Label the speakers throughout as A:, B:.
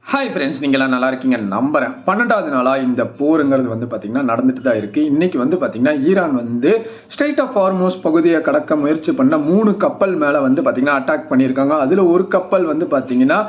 A: Hi friends, நீங்களாம் நல்லா இருக்கீங்க நம்புறேன். 12வது நாளாக இந்த போருங்கிறது வந்து பார்த்தீங்கன்னா நடந்துட்டு தான் இருக்குது. இன்றைக்கி வந்து பார்த்தீங்கன்னா ஈரான் வந்து ஸ்ட்ரெய்ட் ஆஃப் ஹார்மோஸ் பகுதியை கடக்க முயற்சி பண்ண 3 கப்பல் மேலே வந்து பார்த்தீங்கன்னா அட்டாக் பண்ணியிருக்காங்க. அதில் ஒரு கப்பல் வந்து பார்த்தீங்கன்னா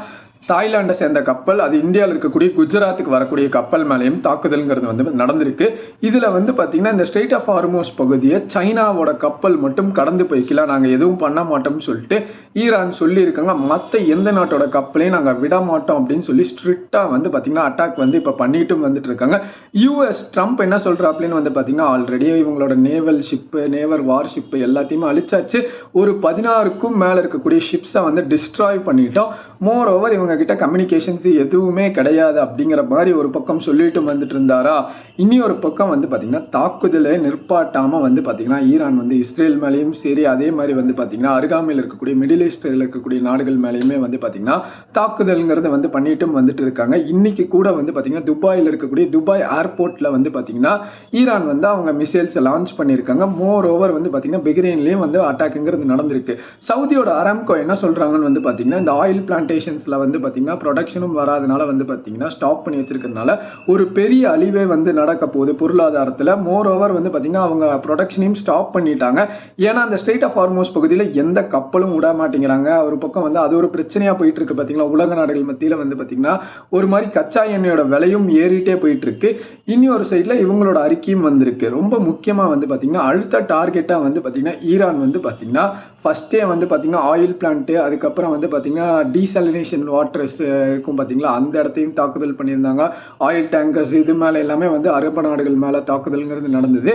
A: தாய்லாண்டை சேர்ந்த கப்பல், அது இந்தியாவில் இருக்கக்கூடிய குஜராத்துக்கு வரக்கூடிய கப்பல் மேலேயும் தாக்குதல்ங்கிறது வந்து நடந்திருக்கு. இதில் வந்து பார்த்தீங்கன்னா இந்த ஸ்ட்ரெய்ட் ஆஃப் ஹார்மோஸ் பகுதியை சைனாவோட கப்பல் மட்டும் கடந்து போய்க்கலாம், நாங்கள் எதுவும் பண்ண மாட்டோம்னு சொல்லிட்டு ஈரான் சொல்லியிருக்காங்க. மற்ற எந்த நாட்டோட கப்பலையும் நாங்கள் விட மாட்டோம் அப்படின்னு சொல்லி ஸ்ட்ரிக்டாக வந்து பார்த்தீங்கன்னா அட்டாக் வந்து இப்போ பண்ணிட்டும் வந்துட்டு இருக்காங்க. யூஎஸ் ட்ரம்ப் என்ன சொல்கிறாப்லன்னு வந்து பார்த்தீங்கன்னா ஆல்ரெடி இவங்களோட நேவல் ஷிப்பு, நேவர் வார் ஷிப்பு எல்லாத்தையுமே அழிச்சாச்சு. ஒரு 16க்கும் மேலே இருக்கக்கூடிய ஷிப்ஸை வந்து டிஸ்ட்ராய் பண்ணிட்டோம். மோர் ஓவர் இவங்க கிட்ட கம்யூனிகேஷன்ஸ் எதுவுமே கிடையாது அப்படிங்கிற மாதிரி ஒரு பக்கம் சொல்லிட்டு வந்துட்டு இருந்தாரா. இனி ஒரு பக்கம் வந்து பார்த்தீங்கன்னா தாக்குதலை நிற்பாட்டாமல் வந்து பார்த்தீங்கன்னா ஈரான் வந்து இஸ்ரேல் மேலேயும் சரி, அதே மாதிரி வந்து பார்த்தீங்கன்னா அருகாமையில் இருக்கக்கூடிய மிடில் ஈஸ்டில் இருக்கக்கூடிய நாடுகள் மேலேயுமே வந்து பார்த்தீங்கன்னா தாக்குதல்ங்கிறது வந்து பண்ணிட்டும் வந்துட்டு இருக்காங்க. இன்னைக்கு கூட வந்து பார்த்தீங்கன்னா துபாயில் இருக்கக்கூடிய துபாய் ஏர்போர்ட்டில் வந்து பார்த்தீங்கன்னா ஈரான் வந்து அவங்க மிசைல்ஸை லான்ச் பண்ணியிருக்காங்க. மோர் ஓவர் வந்து பார்த்தீங்கன்னா பஹ்ரைன்லேயும் வந்து அட்டாக்குங்கிறது நடந்திருக்கு. சவுதியோட அராம்கோ என்ன சொல்கிறாங்கன்னு வந்து பார்த்தீங்கன்னா இந்த ஆயில் பிளான்டேஷன்ஸில் வந்து பார்த்தீங்கன்னா ப்ரொடக்ஷனும் வராதனால வந்து பார்த்தீங்கன்னா ஸ்டாப் பண்ணி வச்சிருக்கிறதுனால ஒரு பெரிய அழிவே வந்து நடக்க போகுது பொருளாதாரத்தில். மோர் ஓவர் வந்து பார்த்தீங்கன்னா அவங்க ப்ரொடக்ஷனையும் ஸ்டாப் பண்ணிட்டாங்க. ஏன்னா அந்த ஸ்ட்ரெய்ட் ஆஃப் ஹார்மோஸ் பகுதியில் எந்த கப்பலும் விட மாட்டேங்கிறாங்க. ஒரு பக்கம் வந்து அது ஒரு பிரச்சனையாக போயிட்டு இருக்கு. பார்த்தீங்கன்னா உலக நாடுகள் மத்தியில் வந்து பார்த்தீங்கன்னா ஒரு மாதிரி கச்சா எண்ணெயோட விலையும் ஏறிட்டே போயிட்டு இருக்கு. இனி ஒரு சைடில் இவங்களோட அறிக்கையும் வந்திருக்கு. ரொம்ப முக்கியமாக வந்து பார்த்தீங்கன்னா அடுத்த டார்கெட்டாக வந்து பார்த்தீங்கன்னா ஈரான் வந்து பார்த்தீங்கன்னா ஃபர்ஸ்டே வந்து பார்த்தீங்கன்னா ஆயில் பிளான்ட்டு, அதுக்கப்புறம் வந்து பார்த்தீங்கன்னா டீசலினேஷன் வாட்டர்ஸ் இருக்கும் பார்த்தீங்களா, அந்த இடத்தையும் தாக்குதல் பண்ணியிருந்தாங்க. ஆயில் டேங்கர்ஸ் இது மேலே எல்லாமே வந்து அரபு நாடுகள் மேலே தாக்குதல்ங்கிறது நடந்தது.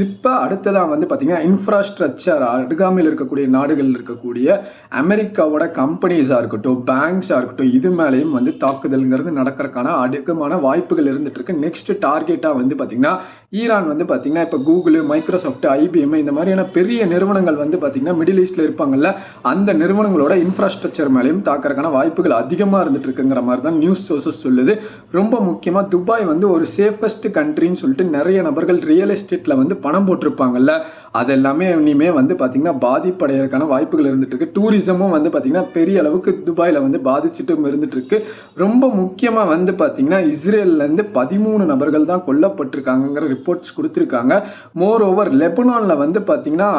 A: இப்போ அடுத்ததாக வந்து பார்த்தீங்கன்னா இன்ஃப்ராஸ்ட்ரக்சர் அருகாமையில் இருக்கக்கூடிய நாடுகள் இருக்கக்கூடிய அமெரிக்காவோட கம்பெனிஸாக இருக்கட்டும், பேங்க்ஸாக இருக்கட்டும், இது மேலேயும் வந்து தாக்குதல்ங்கிறது நடக்கிறதுக்கான அதிகமான வாய்ப்புகள் இருந்துட்டு இருக்கு. நெக்ஸ்ட் டார்கெட்டாக வந்து பார்த்தீங்கன்னா ஈரான் வந்து பார்த்தீங்கன்னா இப்போ கூகுள், மைக்ரோசாஃப்ட், ஐபிஎம் இந்த மாதிரியான பெரிய நிறுவனங்கள் வந்து பார்த்தீங்கன்னா மிடில் ஈஸ்டில் இருப்பாங்கல்ல, அந்த நிறுவனங்களோட இன்ஃப்ராஸ்ட்ரக்சர் மேலேயும் தாக்கிறதுக்கான வாய்ப்புகள் அதிகமாக இருந்துட்டு இருக்குங்கிற மாதிரி தான் நியூஸ் சோர்சஸ் சொல்லுது. ரொம்ப முக்கியமாக துபாய் வந்து ஒரு சேஃபஸ்ட் கண்ட்ரின்னு சொல்லிட்டு நிறைய நபர்கள் ரியல் எஸ்டேட்டில் வந்து பணம் போட்டிருப்பாங்கல்ல, அதெல்லாமே இனிமே வந்து பார்த்தீங்கன்னா பாதிப்படைகிறதுக்கான வாய்ப்புகள் இருந்துட்டு இருக்கு. டூரிசமும் வந்து பார்த்தீங்கன்னா பெரிய அளவுக்கு துபாயில் வந்து பாதிச்சுட்டும் இருந்துட்டு இருக்கு. ரொம்ப முக்கியமாக வந்து பார்த்தீங்கன்னா இஸ்ரேல்லேருந்து 13 நபர்கள் தான் கொல்லப்பட்டிருக்காங்கிற ரிப்போர்ட்ஸ் கொடுத்துருக்காங்க. மோர் ஓவர் லெபனானில் வந்து பார்த்தீங்கன்னா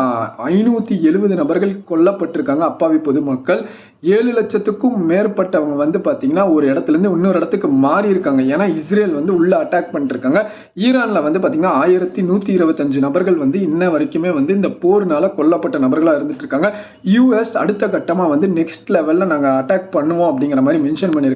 A: 570 நபர்கள் கொல்லப்பட்டிருக்காங்க, அப்பாவி பொதுமக்கள். 7 லட்சத்துக்கும் மேற்பட்டவங்க வந்து பார்த்தீங்கன்னா ஒரு இடத்துலேருந்து இன்னொரு இடத்துக்கு மாறி இருக்காங்க. ஏன்னா இஸ்ரேல் வந்து உள்ள அட்டாக் பண்ணிருக்காங்க. ஈரானில் வந்து பார்த்தீங்கன்னா 1125 நபர்கள் வந்து இன்ன வரைக்குமே வந்து இந்த போர்னால கொல்லப்பட்ட நபர்களாக இருந்துட்டு இருக்காங்க. யூஎஸ் அடுத்த கட்டமாக வந்து நெக்ஸ்ட் லெவலில் நாங்கள் அட்டாக் பண்ணுவோம் அப்படிங்கிற மாதிரி மென்ஷன் பண்ணியிருக்காங்க.